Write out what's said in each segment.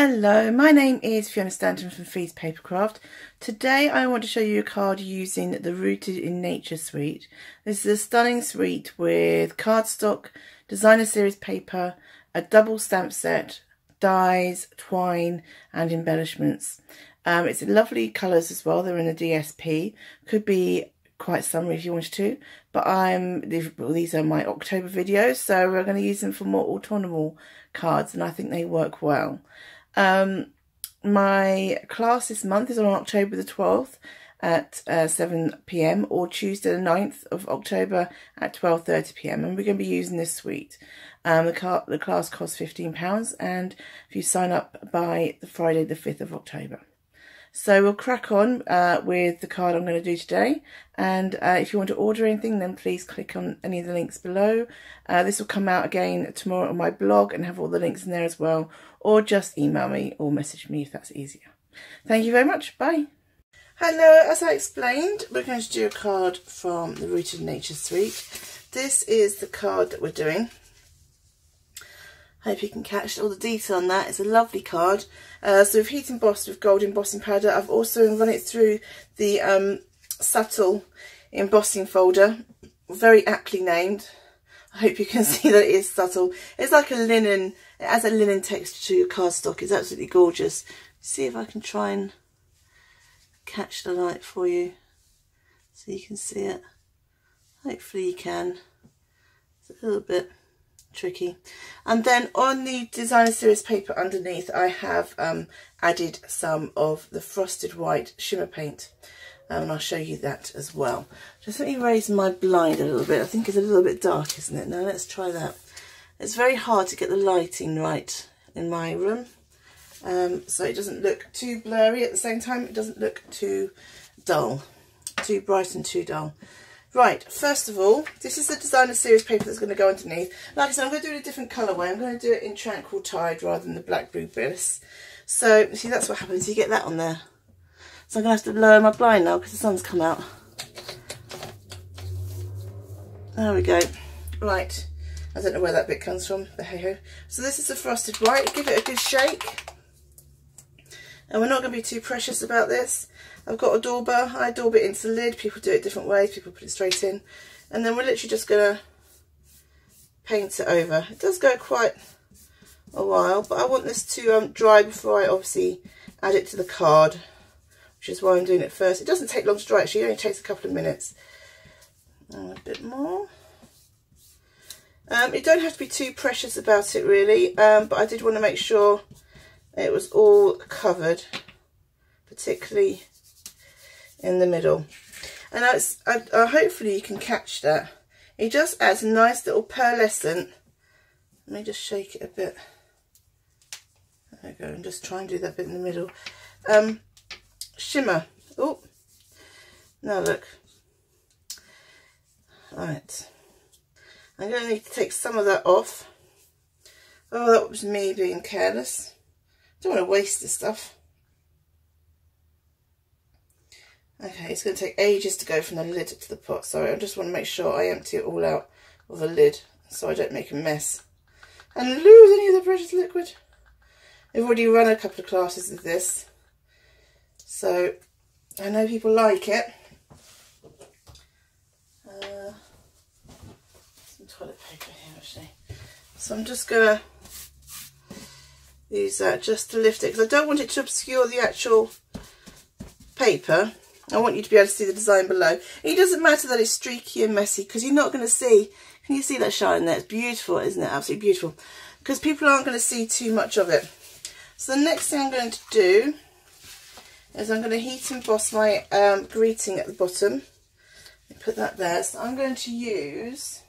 Hello, my name is Fiona Stanton from Papercraft. Today I want to show you a card using the Rooted in Nature suite. This is a stunning suite with cardstock, designer series paper, a double stamp set, dies, twine and embellishments. It's in lovely colours as well. They're in a DSP. Could be quite summery if you wanted to, but these are my October videos, so we're going to use them for more autumnal cards, and I think they work well. My class this month is on October the 12th at 7 PM or Tuesday the 9th of October at 12:30 PM, and we're going to be using this suite. The class costs £15, and if you sign up by the Friday the 5th of October. So we'll crack on with the card I'm going to do today, and if you want to order anything, then please click on any of the links below. This will come out again tomorrow on my blog and have all the links in there as well, or just email me or message me if that's easier. Thank you very much. Bye. Hello, as I explained, we're going to do a card from the Rooted in Nature suite. This is the card that we're doing. Hope you can catch all the detail on that. It's a lovely card. So we've heat embossed with gold embossing powder. I've also run it through the subtle embossing folder, very aptly named. I hope you can see that it is subtle. It's like a linen, it has a linen texture to your cardstock. It's absolutely gorgeous. See if I can try and catch the light for you so you can see it. Hopefully you can. It's a little bit tricky. And then on the designer series paper underneath, I have added some of the frosted white shimmer paint, and I'll show you that as well. Just let me raise my blind a little bit. I think it's a little bit dark, isn't it? Now let's try that. It's very hard to get the lighting right in my room, so it doesn't look too blurry. At the same time, it doesn't look too dull, too bright and too dull. Right, first of all, this is the designer series paper that's going to go underneath. Like I said, I'm going to do it in a different colourway. I'm going to do it in Tranquil Tide rather than the Black Blue Bliss. So, see, that's what happens. You get that on there. So I'm going to have to lower my blind now because the sun's come out. There we go. Right, I don't know where that bit comes from, but hey-ho. So this is the frosted white. Give it a good shake. And we're not going to be too precious about this. I've got a dauber. I daub it into the lid. People do it different ways. People put it straight in. And then we're literally just going to paint it over. It does go quite a while, but I want this to dry before I obviously add it to the card, which is why I'm doing it first. It doesn't take long to dry, actually. It only takes a couple of minutes. And a bit more. You don't have to be too precious about it, really, but I did want to make sure it was all covered, particularly in the middle. And hopefully you can catch that. It just adds a nice little pearlescent. Let me just shake it a bit. There we go, and just try and do that bit in the middle. Shimmer. Oh, now look. Right. I'm going to need to take some of that off. Oh, that was me being careless. Don't want to waste this stuff. Okay, it's going to take ages to go from the lid to the pot. Sorry, I just want to make sure I empty it all out of the lid so I don't make a mess and lose any of the precious liquid. I've already run a couple of classes of this, so I know people like it. Some toilet paper here, actually. So I'm just going to use that just to lift it, because I don't want it to obscure the actual paper. I want you to be able to see the design below. It doesn't matter that it's streaky and messy, because you're not going to see. Can you see that shine there? It's beautiful, isn't it? Absolutely beautiful. Because people aren't going to see too much of it. So the next thing I'm going to do is I'm going to heat emboss my greeting at the bottom. Put that there. So I'm going to use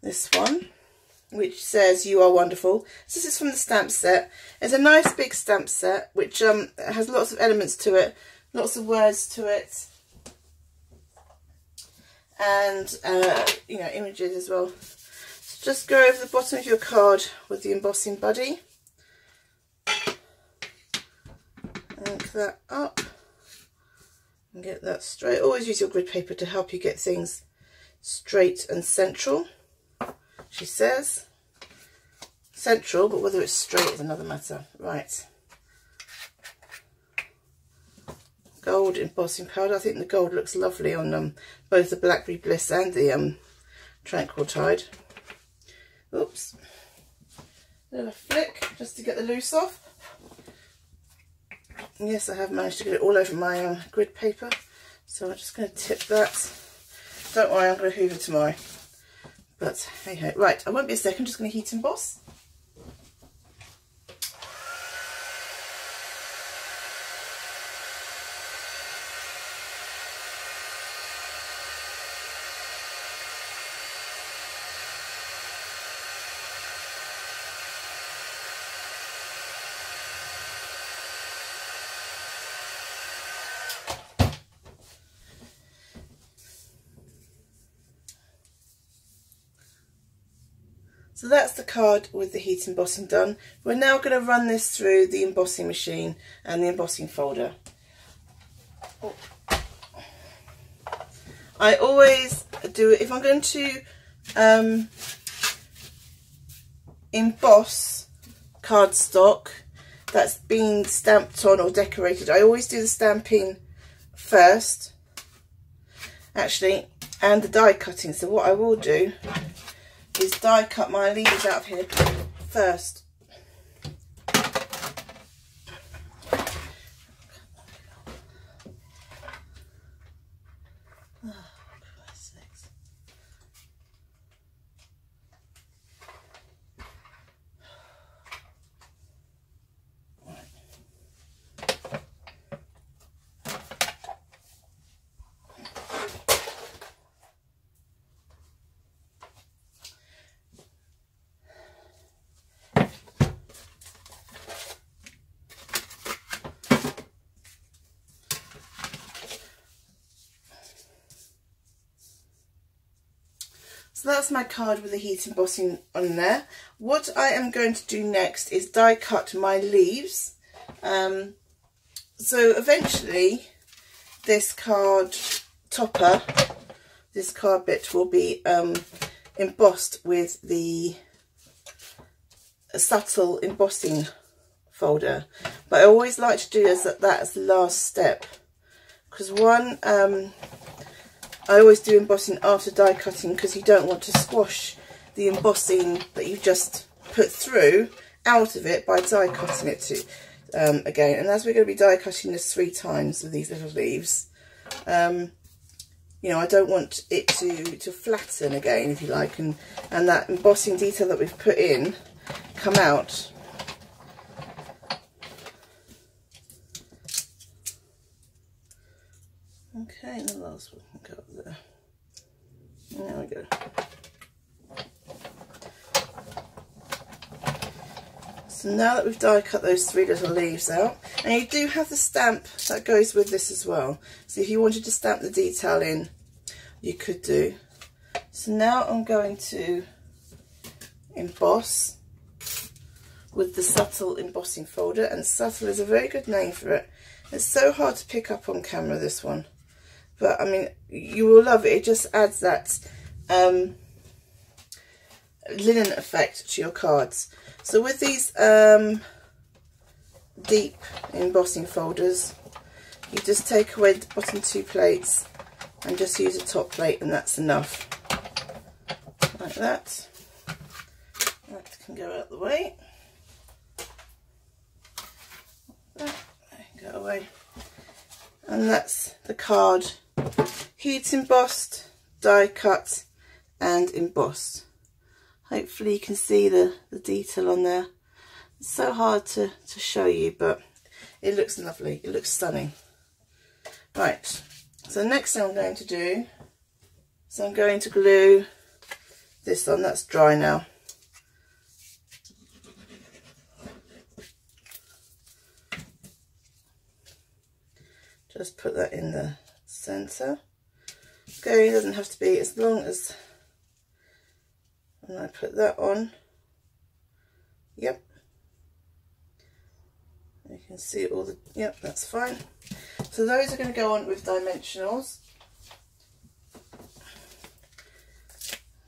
this one, which says "You are wonderful." So this is from the stamp set. It's a nice big stamp set, which has lots of elements to it, lots of words to it, and you know, images as well. So just go over the bottom of your card with the embossing buddy. Ink that up and get that straight. Always use your grid paper to help you get things straight and central, she says. central, but whether it's straight is another matter. Right. Gold embossing powder. I think the gold looks lovely on both the Blackberry Bliss and the Tranquil Tide. Oops. Bit of a flick just to get the loose off. Yes, I have managed to get it all over my grid paper. So I'm just going to tip that. Don't worry, I'm going to hoover tomorrow. But hey ho. Right, I won't be a second, just going to heat emboss. So that's the card with the heat embossing done. We're now going to run this through the embossing machine and the embossing folder. Oh. I always do it, if I'm going to emboss cardstock that's been stamped on or decorated, I always do the stamping first, actually, and the die cutting. So what I will do is die cut my leaves out of here first. Oh, Christ's sakes. So that's my card with the heat embossing on there. What I am going to do next is die cut my leaves. So eventually this card topper, this card bit will be embossed with the subtle embossing folder. But I always like to do that as the last step. Because one, I always do embossing after die cutting because you don't want to squash the embossing that you've just put through out of it by die cutting it again. And as we're going to be die cutting this 3 times with these little leaves, you know, I don't want it to flatten again, if you like, and that embossing detail that we've put in come out. Okay, and the last one can go up there. There we go. So now that we've die cut those 3 little leaves out, and you do have the stamp that goes with this as well. So if you wanted to stamp the detail in, you could do. So now I'm going to emboss with the subtle embossing folder, and subtle is a very good name for it. It's so hard to pick up on camera, this one. But, I mean, you will love it. It just adds that linen effect to your cards. So with these deep embossing folders, you just take away the bottom 2 plates and just use a top plate, and that's enough. Like that. That can go out the way. That can go away. And that's the card. Heat embossed, die cut and embossed. Hopefully you can see the detail on there. It's so hard to show you, but it looks lovely. It looks stunning. Right, so next thing I'm going to do is I'm going to glue this on. That's dry now. Just put that in the centre. Okay, it doesn't have to be, as long as when I put that on. Yep. You can see all the, yep, that's fine. So those are going to go on with dimensionals.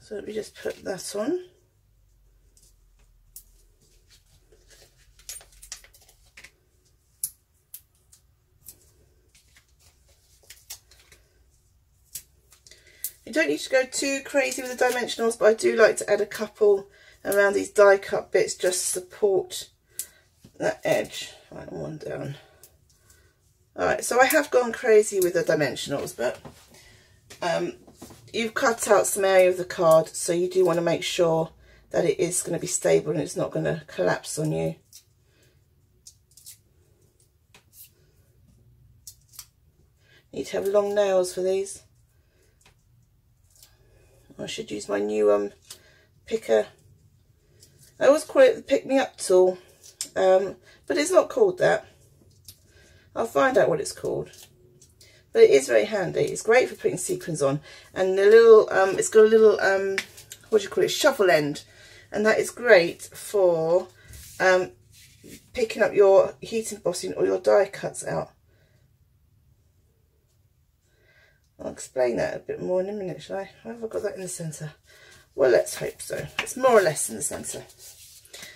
So let me just put that on. You don't need to go too crazy with the dimensionals, but I do like to add a couple around these die cut bits just to support that edge. Right, one down. Alright, so I have gone crazy with the dimensionals, but you've cut out some area of the card, so you do want to make sure that it is going to be stable and it's not going to collapse on you. Need to have long nails for these. I should use my new picker. I always call it the pick me up tool, but it's not called that. I'll find out what it's called. But it is very handy. It's great for putting sequins on, and the little it's got a little what do you call it, shuffle end, and that is great for picking up your heat embossing or your die cuts out. I'll explain that a bit more in a minute, shall I? Have I got that in the centre? Well, let's hope so. It's more or less in the centre.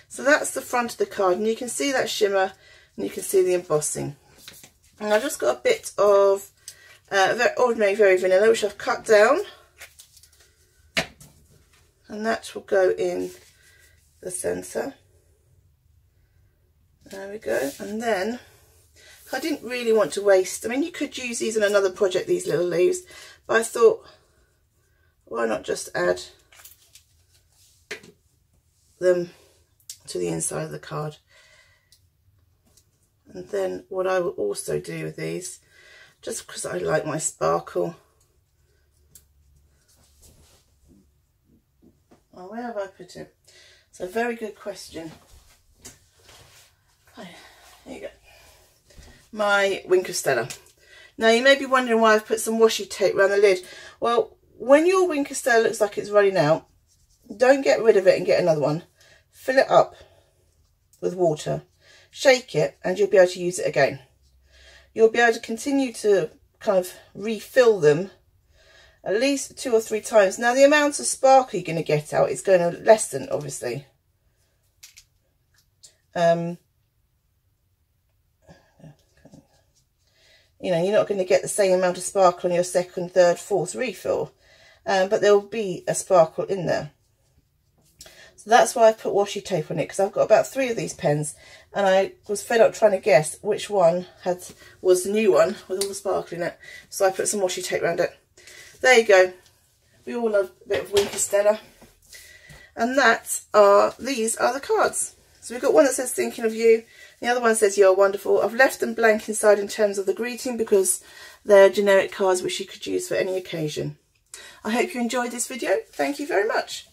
So that's the front of the card, and you can see that shimmer and you can see the embossing. And I've just got a bit of very ordinary, very vanilla, which I've cut down, and that will go in the centre. There we go. And then I didn't really want to waste, I mean, you could use these in another project, these little leaves, but I thought, why not just add them to the inside of the card. And then what I will also do with these, just because I like my sparkle, oh, where have I put it? It's a very good question. Oh, here you go. My Wink of Stella. Now you may be wondering why I've put some washi tape around the lid. Well, when your Wink of Stella looks like it's running out, don't get rid of it and get another one. Fill it up with water, shake it, and you'll be able to use it again. You'll be able to continue to kind of refill them at least 2 or 3 times. Now the amount of sparkle you're going to get out is going to lessen, obviously. You know, you're not going to get the same amount of sparkle on your second, third, fourth refill, but there will be a sparkle in there. So that's why I put washi tape on it, because I've got about 3 of these pens, and I was fed up trying to guess which one was the new one with all the sparkle in it. So I put some washi tape around it. There you go. We all love a bit of Wink of Stella. And these are the cards. So we've got one that says thinking of you. The other one says you're wonderful. I've left them blank inside in terms of the greeting because they're generic cards which you could use for any occasion. I hope you enjoyed this video. Thank you very much.